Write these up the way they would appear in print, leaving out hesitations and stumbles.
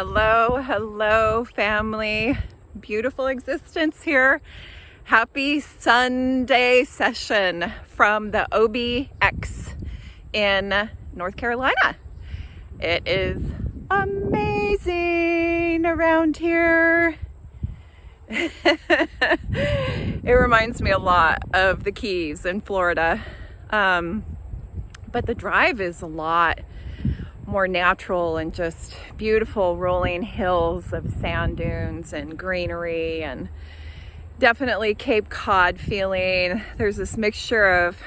Hello, hello, family. Beautiful existence here. Happy Sunday session from the OBX in North Carolina. It is amazing around here. It reminds me a lot of the Keys in Florida. But the drive is a lot more natural and just beautiful rolling hills of sand dunes and greenery, and definitely Cape Cod feeling. There's this mixture of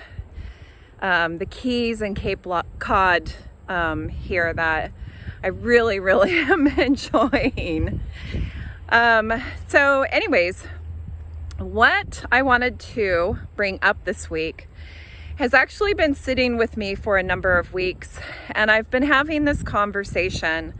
the Keys and Cape Cod here that I really am enjoying. So anyways, what I wanted to bring up this week has actually been sitting with me for a number of weeks, and I've been having this conversation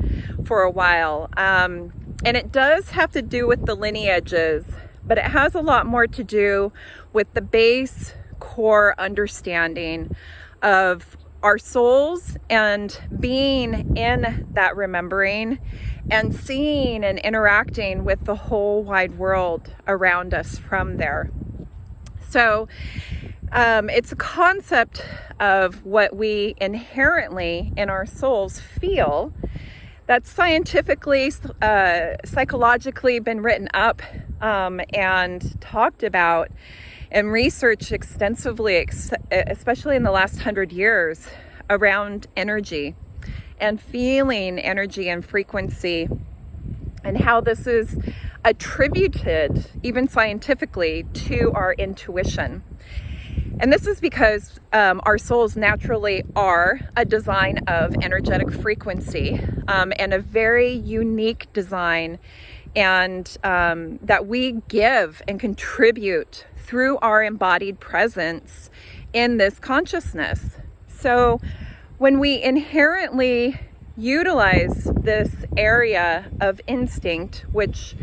for a while, and it does have to do with the lineages, but it has a lot more to do with the base core understanding of our souls and being in that remembering and seeing and interacting with the whole wide world around us from there. So it's a concept of what we inherently in our souls feel that's scientifically, psychologically been written up and talked about and researched extensively, especially in the last 100 years, around energy and feeling energy and frequency, and how this is attributed, even scientifically, to our intuition. And this is because our souls naturally are a design of energetic frequency, and a very unique design, and that we give and contribute through our embodied presence in this consciousness. So when we inherently utilize this area of instinct, which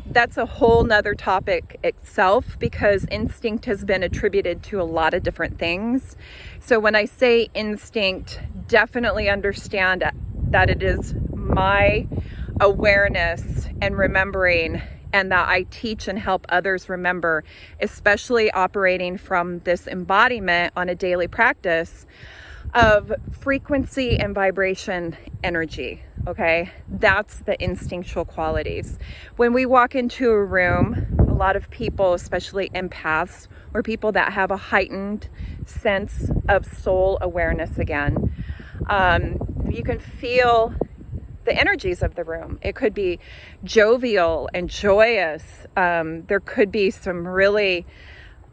that's a whole nother topic itself, because instinct has been attributed to a lot of different things. So when I say instinct, definitely understand that it is my awareness and remembering, and that I teach and help others remember, especially operating from this embodiment on a daily practice of frequency and vibration energy. Okay, that's the instinctual qualities. When we walk into a room, a lot of people, especially empaths or people that have a heightened sense of soul awareness again, you can feel the energies of the room. It could be jovial and joyous. There could be some really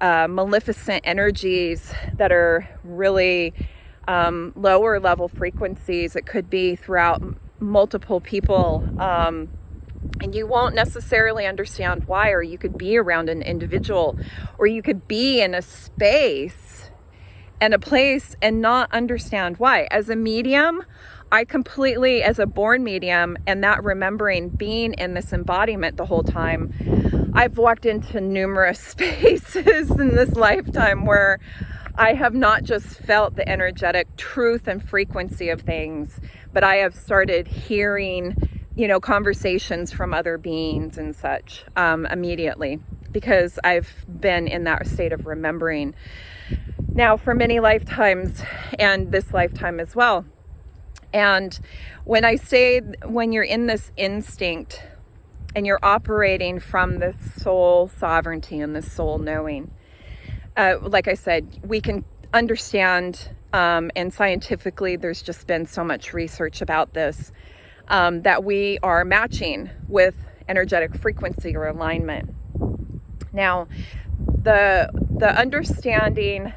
maleficent energies that are really lower level frequencies. It could be throughout multiple people, and you won't necessarily understand why, or you could be around an individual, or you could be in a space and a place and not understand why. As a medium, I completely, as a born medium, and that remembering being in this embodiment the whole time, I've walked into numerous spaces in this lifetime where I have not just felt the energetic truth and frequency of things, but I have started hearing, conversations from other beings and such immediately, because I've been in that state of remembering now for many lifetimes, and this lifetime as well. And when I say, when you're in this instinct and you're operating from this soul sovereignty and this soul knowing, like I said, we can understand, and scientifically there's just been so much research about this, that we are matching with energetic frequency or alignment. Now, the understanding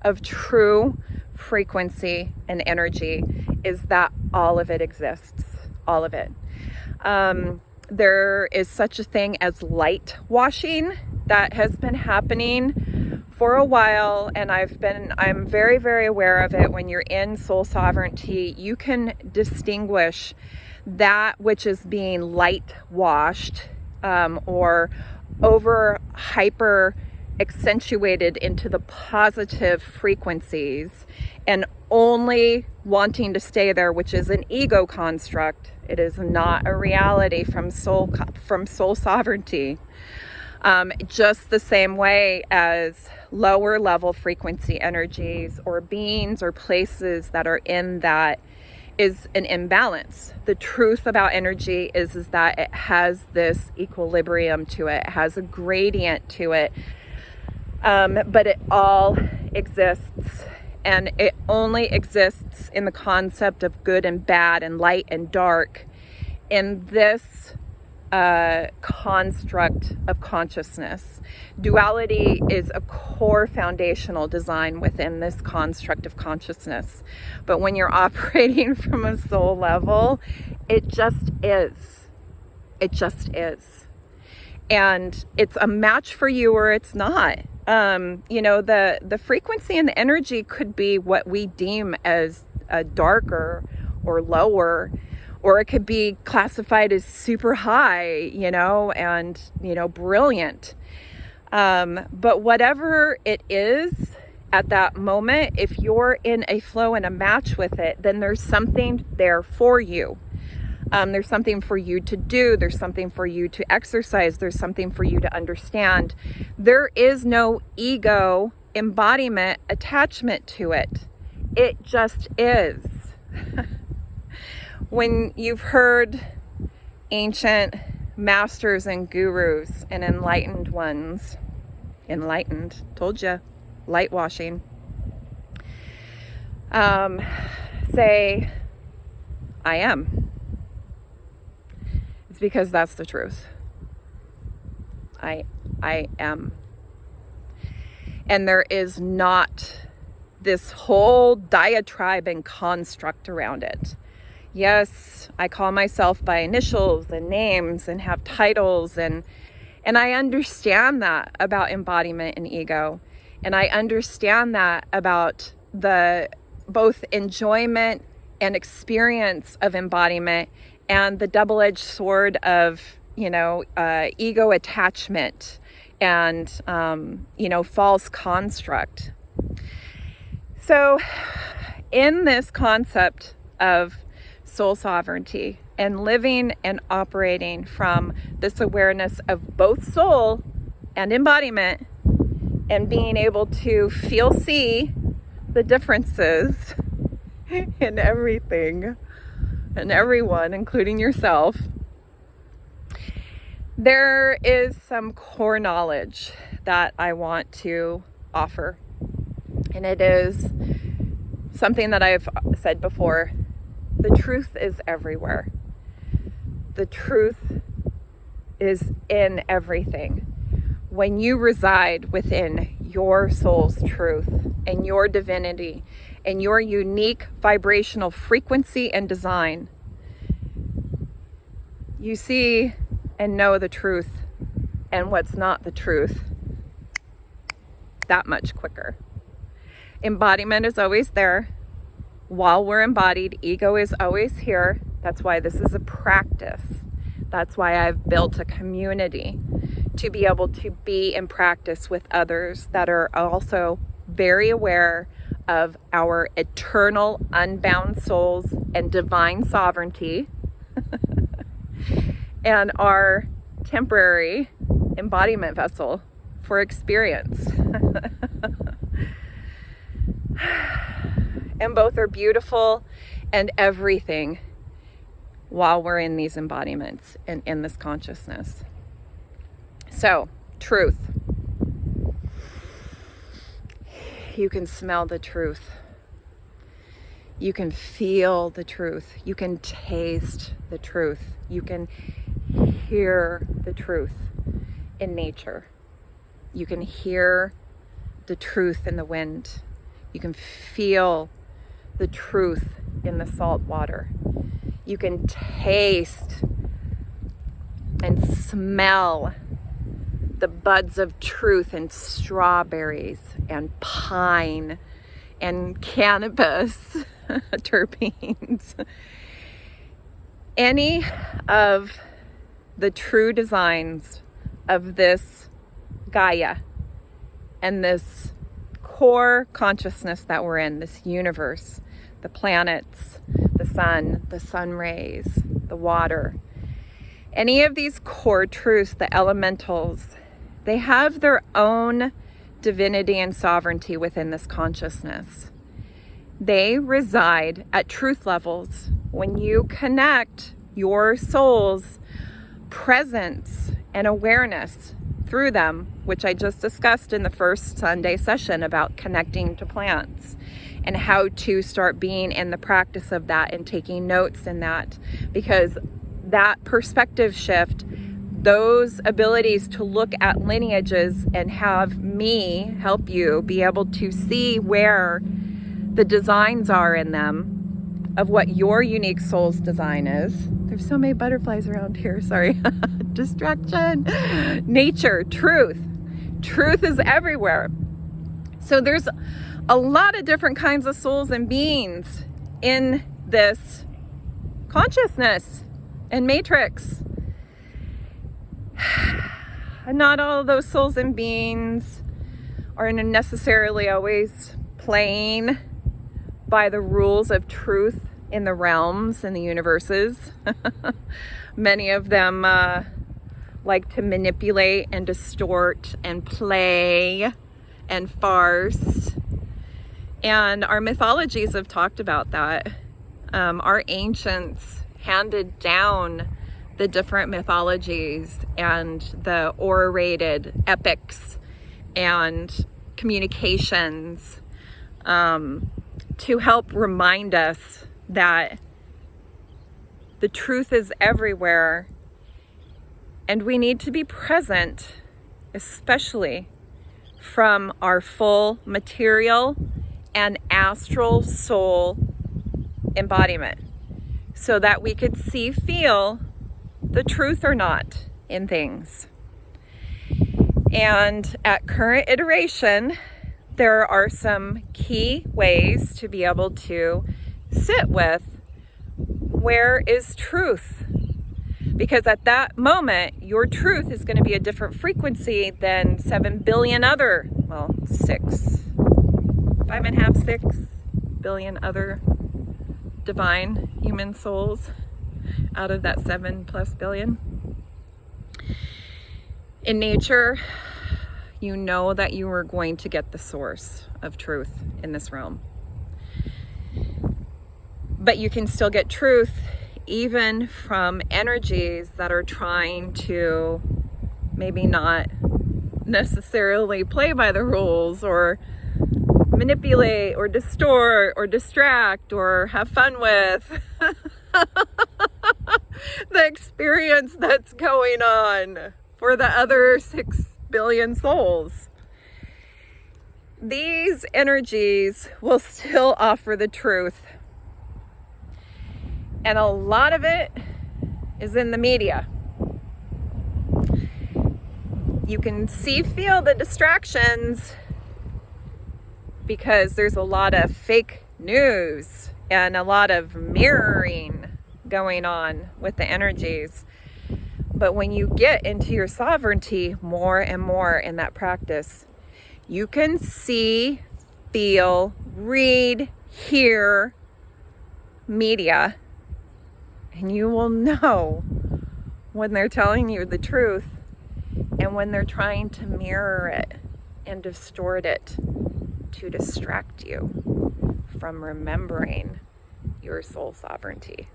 of true frequency and energy is that all of it exists, all of it. There is such a thing as light washing that has been happening for a while, and I'm very aware of it. When you're in soul sovereignty, you can distinguish that which is being light washed, or over hyper accentuated into the positive frequencies and only wanting to stay there, which is an ego construct. It is not a reality from soul sovereignty. Just the same way as lower level frequency energies or beings or places that are in that is an imbalance. The truth about energy is that it has this equilibrium to it. It has a gradient to it. But it all exists, and it only exists in the concept of good and bad and light and dark in this construct of consciousness. Duality is a core foundational design within this construct of consciousness. But when you're operating from a soul level, it just is. It just is. And it's a match for you or it's not. The frequency and the energy could be what we deem as darker or lower, or it could be classified as super high, and, brilliant. But whatever it is at that moment, if you're in a flow and a match with it, then there's something there for you. There's something for you to do. There's something for you to exercise. There's something for you to understand. There is no ego embodiment attachment to it. It just is. When you've heard ancient masters and gurus and enlightened ones, told you, light washing, say, I am. It's because that's the truth. I am. And there is not this whole diatribe and construct around it. Yes, I call myself by initials and names and have titles, and I understand that about embodiment and ego. And I understand that about the both enjoyment and experience of embodiment and the double-edged sword of, ego attachment and, false construct. So in this concept of soul sovereignty and living and operating from this awareness of both soul and embodiment and being able to see the differences in everything and everyone, including yourself, there is some core knowledge that I want to offer. And it is something that I've said before. The truth is everywhere. The truth is in everything. When you reside within your soul's truth and your divinity and your unique vibrational frequency and design, you see and know the truth and what's not the truth that much quicker. Embodiment is always there. While we're embodied, ego is always here. That's why this is a practice. That's why I've built a community to be able to be in practice with others that are also very aware of our eternal unbound souls and divine sovereignty and our temporary embodiment vessel for experience. And both are beautiful and everything while we're in these embodiments and in this consciousness. So, truth. You can smell the truth. You can feel the truth. You can taste the truth. You can hear the truth in nature. You can hear the truth in the wind. You can feel the truth in the salt water. You can taste and smell the buds of truth in strawberries and pine and cannabis terpenes. Any of the true designs of this Gaia and this core consciousness that we're in, this universe, the planets, the sun rays, the water, any of these core truths, the elementals, they have their own divinity and sovereignty within this consciousness. They reside at truth levels. When you connect your soul's presence and awareness through them, which I just discussed in the first Sunday session about connecting to plants and how to start being in the practice of that and taking notes in that, because that perspective shift, those abilities to look at lineages and have me help you be able to see where the designs are in them of what your unique soul's design is. There's so many butterflies around here, sorry. Distraction. Nature, truth. Truth is everywhere. So there's a lot of different kinds of souls and beings in this consciousness and matrix. Not all of those souls and beings are necessarily always playing by the rules of truth in the realms and the universes. Many of them like to manipulate and distort and play and farce. And our mythologies have talked about that. Our ancients handed down the different mythologies and the orated epics and communications to help remind us that the truth is everywhere, and we need to be present, especially from our full material and astral soul embodiment, so that we could see, feel the truth or not in things. And at current iteration, there are some key ways to be able to sit with where is truth. Because at that moment, your truth is going to be a different frequency than 7 billion other, well, 6 billion other divine human souls out of that 7+ billion. In nature, you know that you are going to get the source of truth in this realm. But you can still get truth even from energies that are trying to maybe not necessarily play by the rules or manipulate or distort or distract or have fun with the experience that's going on for the other 6 billion souls. These energies will still offer the truth. And a lot of it is in the media. You can feel the distractions because there's a lot of fake news and a lot of mirroring going on with the energies. But when you get into your sovereignty more and more in that practice, you can see, feel, read, hear media, and you will know when they're telling you the truth and when they're trying to mirror it and distort it to distract you from remembering your soul sovereignty.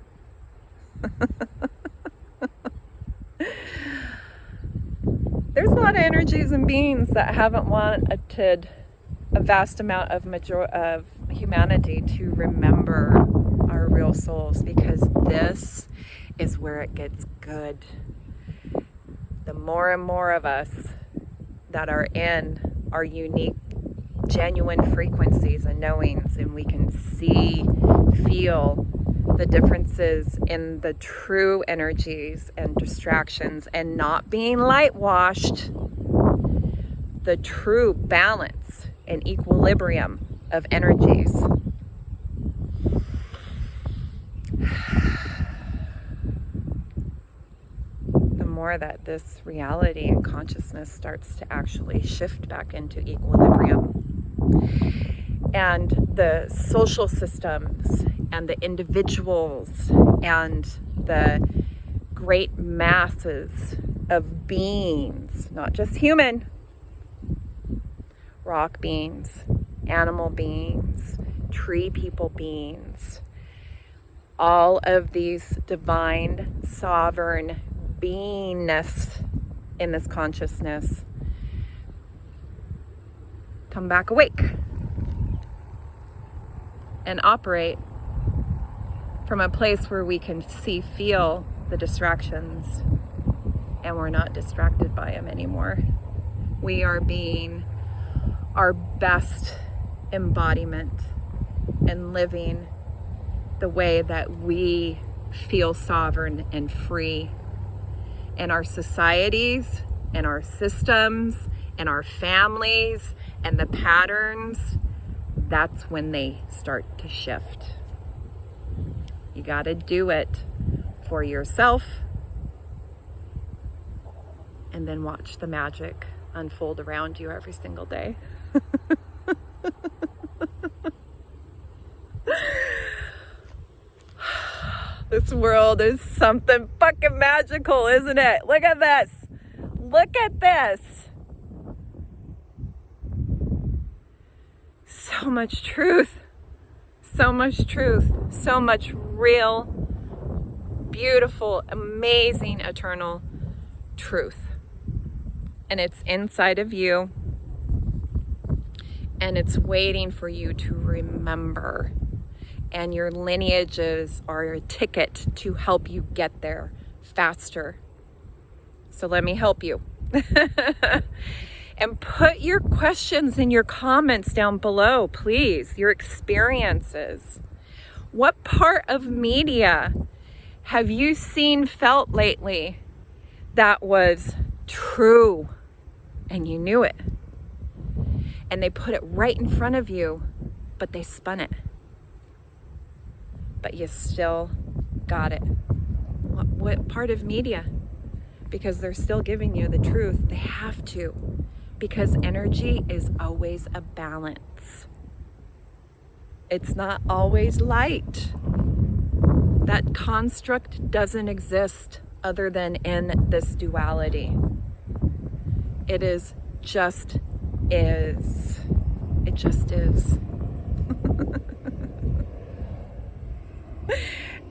There's a lot of energies and beings that haven't wanted a vast amount of humanity to remember our real souls, because this is where it gets good. The more and more of us that are in our unique, genuine frequencies and knowings, and we can see, feel the differences in the true energies and distractions and not being light washed, the true balance and equilibrium of energies. The more that this reality and consciousness starts to actually shift back into equilibrium. And the social systems and the individuals and the great masses of beings, not just human, rock beings, animal beings, tree people beings, all of these divine, sovereign beingness in this consciousness come back awake and operate from a place where we can see, feel the distractions, and we're not distracted by them anymore. We are being our best embodiment and living the way that we feel sovereign and free. And our societies and our systems and our families and the patterns, that's when they start to shift. You got to do it for yourself, and then watch the magic unfold around you every single day. This world is something fucking magical, isn't it? Look at this. Look at this. So much truth. So much truth. So much real, beautiful, amazing, eternal truth. And it's inside of you. And it's waiting for you to remember. And your lineages are a ticket to help you get there faster. So let me help you. And put your questions in your comments down below, please. Your experiences. What part of media have you seen, felt lately that was true and you knew it? And they put it right in front of you, but they spun it. But you still got it. What part of media? Because they're still giving you the truth. They have to. Because energy is always a balance. It's not always light. That construct doesn't exist other than in this duality. It is just is. It just is.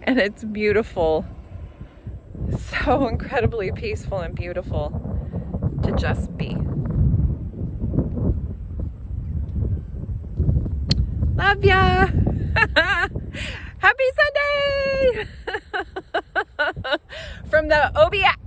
And it's beautiful. So incredibly peaceful and beautiful to just be. Love ya! Happy Sunday! From the OBX.